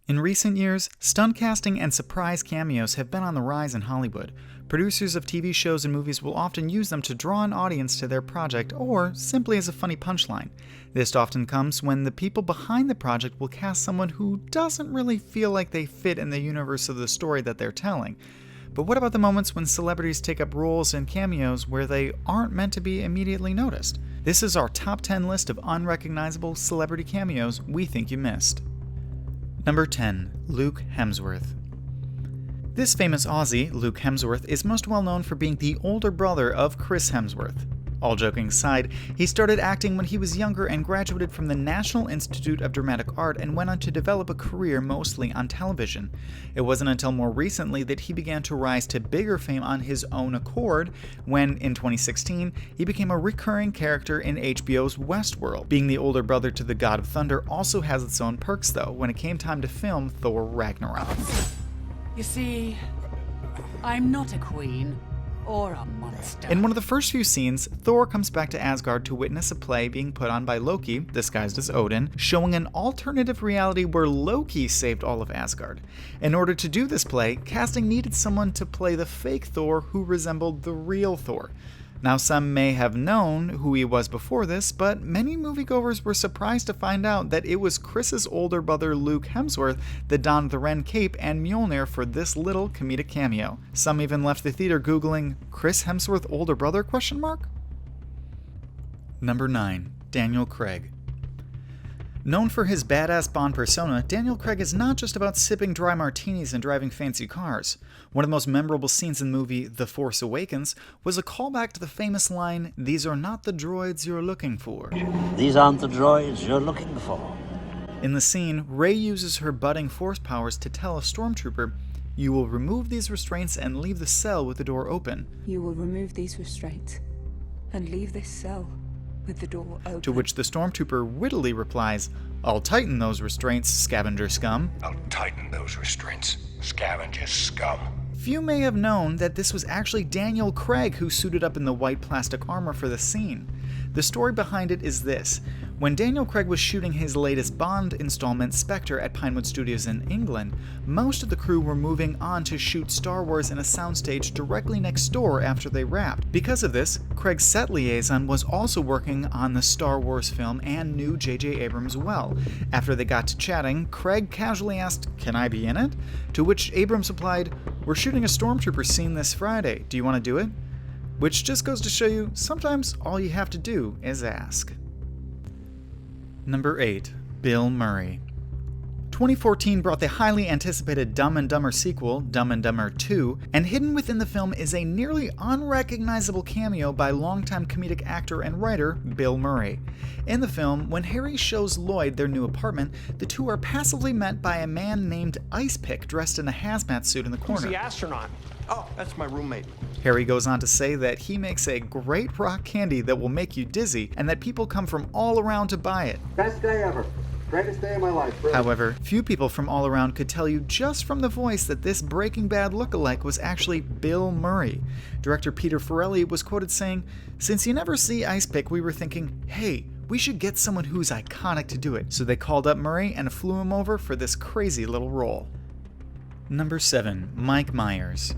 In recent years, stunt casting and surprise cameos have been on the rise in Hollywood. Producers of TV shows and movies will often use them to draw an audience to their project or simply as a funny punchline. This often comes when the people behind the project will cast someone who doesn't really feel like they fit in the universe of the story that they're telling. But what about the moments when celebrities take up roles and cameos where they aren't meant to be immediately noticed? This is our top 10 list of unrecognizable celebrity cameos we think you missed. Number 10. Luke Hemsworth. This famous Aussie, Luke Hemsworth, is most well known for being the older brother of Chris Hemsworth. All joking aside, he started acting when he was younger and graduated from the National Institute of Dramatic Art and went on to develop a career mostly on television. It wasn't until more recently that he began to rise to bigger fame on his own accord when, in 2016, he became a recurring character in HBO's Westworld. Being the older brother to the God of Thunder also has its own perks though when it came time to film Thor Ragnarok. You see, I'm not a queen. Or a monster. In one of the first few scenes, Thor comes back to Asgard to witness a play being put on by Loki, disguised as Odin, showing an alternative reality where Loki saved all of Asgard. In order to do this play, casting needed someone to play the fake Thor who resembled the real Thor. Now, some may have known who he was before this, but many moviegoers were surprised to find out that it was Chris's older brother Luke Hemsworth that donned the Ren cape and Mjolnir for this little comedic cameo. Some even left the theater googling, "Chris Hemsworth older brother?" Number 9. Daniel Craig. Known for his badass Bond persona, Daniel Craig is not just about sipping dry martinis and driving fancy cars. One of the most memorable scenes in the movie The Force Awakens was a callback to the famous line, "These are not the droids you're looking for." These aren't the droids you're looking for. In the scene, Rey uses her budding force powers to tell a stormtrooper, "You will remove these restraints and leave the cell with the door open." You will remove these restraints and leave this cell with the door open. To which the stormtrooper wittily replies, "I'll tighten those restraints, scavenger scum." I'll tighten those restraints, scavenger scum. Few may have known that this was actually Daniel Craig who suited up in the white plastic armor for the scene. The story behind it is this. When Daniel Craig was shooting his latest Bond installment, Spectre, at Pinewood Studios in England, most of the crew were moving on to shoot Star Wars in a soundstage directly next door after they wrapped. Because of this, Craig's set liaison was also working on the Star Wars film and knew J.J. Abrams well. After they got to chatting, Craig casually asked, "Can I be in it?" To which Abrams replied, "We're shooting a Stormtrooper scene this Friday. Do you want to do it?" Which just goes to show you, sometimes all you have to do is ask. Number 8. Bill Murray. 2014 brought the highly anticipated Dumb and Dumber sequel, Dumb and Dumber 2, and hidden within the film is a nearly unrecognizable cameo by longtime comedic actor and writer Bill Murray. In the film, when Harry shows Lloyd their new apartment, the two are passively met by a man named Ice Pick dressed in a hazmat suit in the corner. Who's the astronaut? Oh, that's my roommate. Harry goes on to say that he makes a great rock candy that will make you dizzy, and that people come from all around to buy it. Best day ever. Greatest day of my life. Really. However, few people from all around could tell you just from the voice that this Breaking Bad lookalike was actually Bill Murray. Director Peter Farrelly was quoted saying, "Since you never see Ice Pick, we were thinking, hey, we should get someone who's iconic to do it." So they called up Murray and flew him over for this crazy little role. Number 7. Mike Meyers.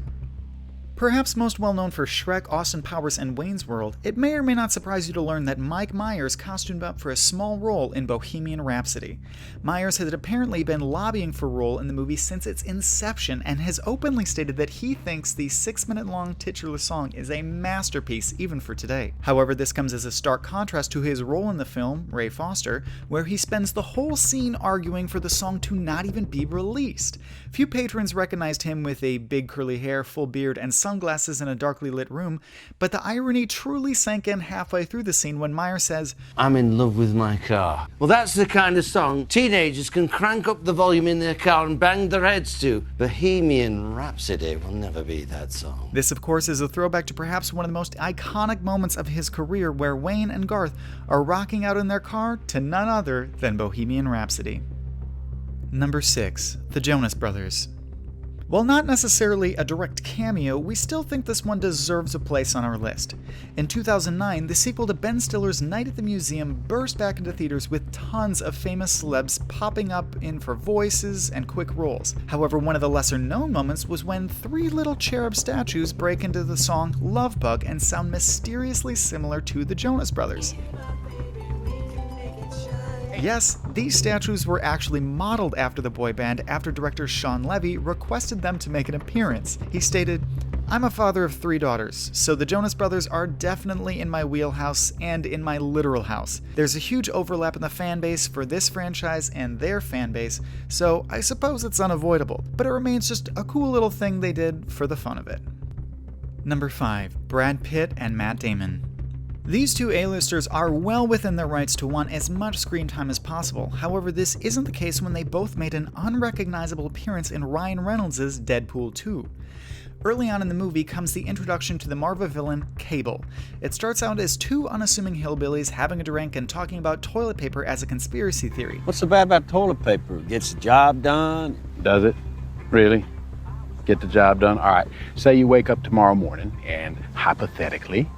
Perhaps most well known for Shrek, Austin Powers, and Wayne's World, it may or may not surprise you to learn that Mike Meyers costumed up for a small role in Bohemian Rhapsody. Meyers had apparently been lobbying for a role in the movie since its inception and has openly stated that he thinks the 6-minute-long titular song is a masterpiece even for today. However, this comes as a stark contrast to his role in the film, Ray Foster, where he spends the whole scene arguing for the song to not even be released. Few patrons recognized him with a big curly hair, full beard, and sunglasses in a darkly lit room, but the irony truly sank in halfway through the scene when Meyers says, "I'm in love with my car." Well, that's the kind of song teenagers can crank up the volume in their car and bang their heads to. Bohemian Rhapsody will never be that song. This, of course, is a throwback to perhaps one of the most iconic moments of his career where Wayne and Garth are rocking out in their car to none other than Bohemian Rhapsody. Number 6. The Jonas Brothers. While not necessarily a direct cameo, we still think this one deserves a place on our list. In 2009, the sequel to Ben Stiller's Night at the Museum burst back into theaters with tons of famous celebs popping up in for voices and quick roles. However, one of the lesser known moments was when three little cherub statues break into the song Love Bug and sound mysteriously similar to the Jonas Brothers. Yes, these statues were actually modeled after the boy band after director Sean Levy requested them to make an appearance. He stated, "I'm a father of 3 daughters, so the Jonas Brothers are definitely in my wheelhouse and in my literal house. There's a huge overlap in the fan base for this franchise and their fan base, so I suppose it's unavoidable, but it remains just a cool little thing they did for the fun of it." Number 5. Brad Pitt and Matt Damon. These two A-listers are well within their rights to want as much screen time as possible. However, this isn't the case when they both made an unrecognizable appearance in Ryan Reynolds' Deadpool 2. Early on in the movie comes the introduction to the Marvel villain, Cable. It starts out as two unassuming hillbillies having a drink and talking about toilet paper as a conspiracy theory. What's so bad about toilet paper? Gets the job done? Does it? Really? Get the job done? All right, say you wake up tomorrow morning and, hypothetically,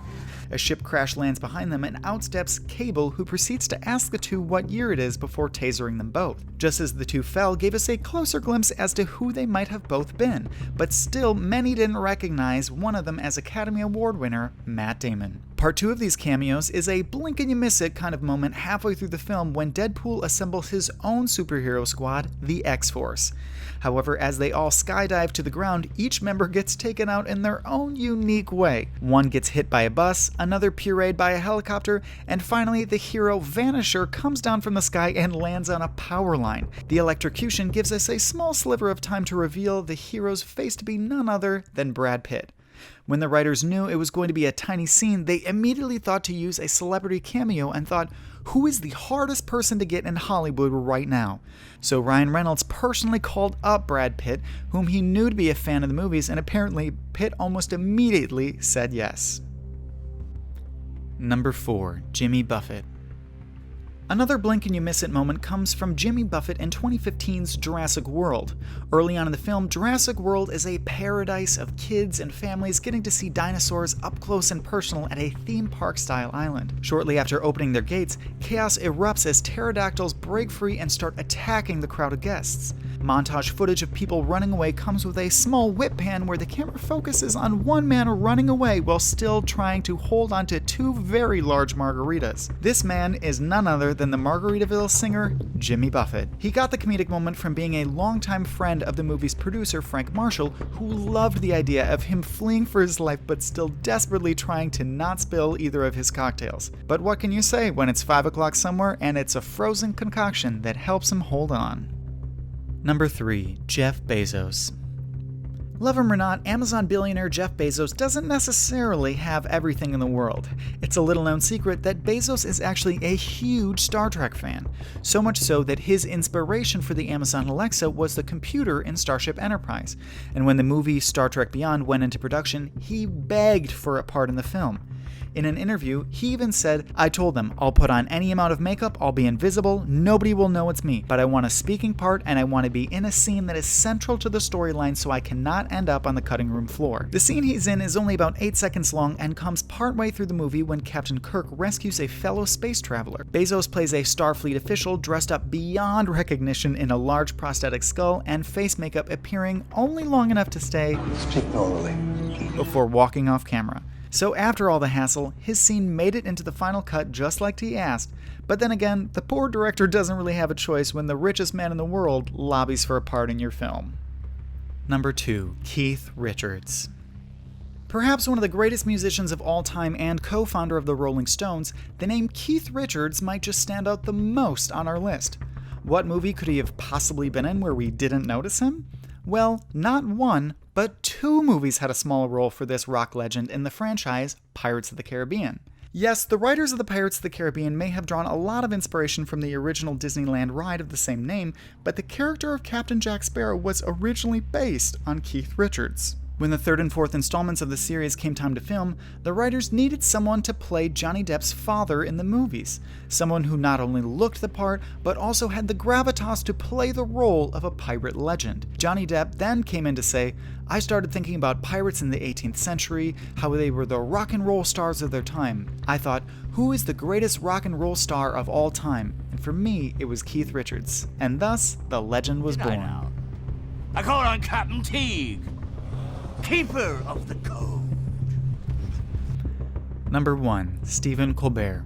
a ship crash lands behind them and out steps Cable, who proceeds to ask the two what year it is before tasering them both. Just as the two fell gave us a closer glimpse as to who they might have both been, but still many didn't recognize one of them as Academy Award winner Matt Damon. Part 2 of these cameos is a blink and you miss it kind of moment halfway through the film when Deadpool assembles his own superhero squad, the X-Force. However, as they all skydive to the ground, each member gets taken out in their own unique way. One gets hit by a bus, another pureed by a helicopter, and finally the hero Vanisher comes down from the sky and lands on a power line. The electrocution gives us a small sliver of time to reveal the hero's face to be none other than Brad Pitt. When the writers knew it was going to be a tiny scene, they immediately thought to use a celebrity cameo and thought, who is the hardest person to get in Hollywood right now? So Ryan Reynolds personally called up Brad Pitt, whom he knew to be a fan of the movies, and apparently Pitt almost immediately said yes. Number 4. Jimmy Buffett. Another blink and you miss it moment comes from Jimmy Buffett in 2015's Jurassic World. Early on in the film, Jurassic World is a paradise of kids and families getting to see dinosaurs up close and personal at a theme park-style island. Shortly after opening their gates, chaos erupts as pterodactyls break free and start attacking the crowd of guests. Montage footage of people running away comes with a small whip pan where the camera focuses on one man running away while still trying to hold onto 2 very large margaritas. This man is none other than the Margaritaville singer, Jimmy Buffett. He got the comedic moment from being a longtime friend of the movie's producer, Frank Marshall, who loved the idea of him fleeing for his life but still desperately trying to not spill either of his cocktails. But what can you say when it's 5 o'clock somewhere and it's a frozen concoction that helps him hold on? Number 3. Jeff Bezos. Love him or not, Amazon billionaire Jeff Bezos doesn't necessarily have everything in the world. It's a little known secret that Bezos is actually a huge Star Trek fan, so much so that his inspiration for the Amazon Alexa was the computer in Starship Enterprise, and when the movie Star Trek Beyond went into production, he begged for a part in the film. In an interview, he even said, "I told them, I'll put on any amount of makeup, I'll be invisible, nobody will know it's me, but I want a speaking part and I want to be in a scene that is central to the storyline so I cannot end up on the cutting room floor." The scene he's in is only about 8 seconds long and comes partway through the movie when Captain Kirk rescues a fellow space traveler. Bezos plays a Starfleet official dressed up beyond recognition in a large prosthetic skull and face makeup appearing only long enough to stay Speak normally. before walking off camera. So after all the hassle, his scene made it into the final cut just like he asked, but then again, the poor director doesn't really have a choice when the richest man in the world lobbies for a part in your film. Number 2. Keith Richards. Perhaps one of the greatest musicians of all time and co-founder of the Rolling Stones, the name Keith Richards might just stand out the most on our list. What movie could he have possibly been in where we didn't notice him? Well, not one, but 2 movies had a small role for this rock legend in the franchise Pirates of the Caribbean. Yes, the writers of the Pirates of the Caribbean may have drawn a lot of inspiration from the original Disneyland ride of the same name, but the character of Captain Jack Sparrow was originally based on Keith Richards. When the third and fourth installments of the series came time to film, the writers needed someone to play Johnny Depp's father in the movies. Someone who not only looked the part, but also had the gravitas to play the role of a pirate legend. Johnny Depp then came in to say, "I started thinking about pirates in the 18th century, how they were the rock and roll stars of their time. I thought, who is the greatest rock and roll star of all time? And for me, it was Keith Richards. And thus, the legend was born." I call on Captain Teague, keeper of the code. Number 1. Stephen Colbert.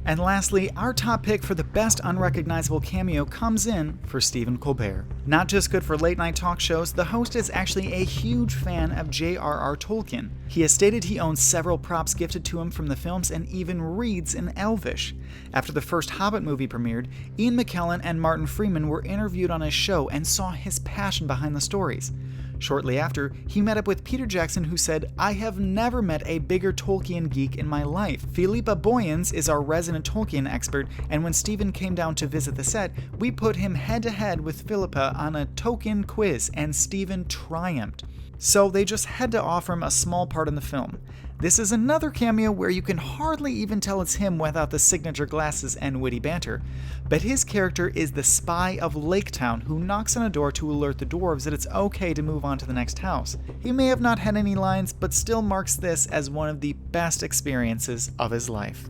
And lastly, our top pick for the best unrecognizable cameo comes in for Stephen Colbert. Not just good for late night talk shows, the host is actually a huge fan of J.R.R. Tolkien. He has stated he owns several props gifted to him from the films and even reads in Elvish. After the first Hobbit movie premiered, Ian McKellen and Martin Freeman were interviewed on his show and saw his passion behind the stories. Shortly after, he met up with Peter Jackson, who said, "I have never met a bigger Tolkien geek in my life. Philippa Boyens is our resident Tolkien expert, and when Stephen came down to visit the set, we put him head-to-head with Philippa on a Tolkien quiz, and Stephen triumphed." So they just had to offer him a small part in the film. This is another cameo where you can hardly even tell it's him without the signature glasses and witty banter, but his character is the spy of Laketown who knocks on a door to alert the dwarves that it's okay to move on to the next house. He may have not had any lines, but still marks this as one of the best experiences of his life.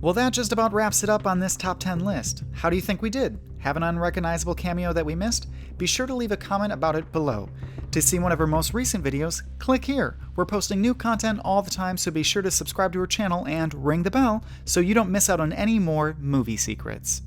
Well, that just about wraps it up on this top 10 list. How do you think we did? Have an unrecognizable cameo that we missed? Be sure to leave a comment about it below. To see one of our most recent videos, click here. We're posting new content all the time, so be sure to subscribe to our channel and ring the bell so you don't miss out on any more movie secrets.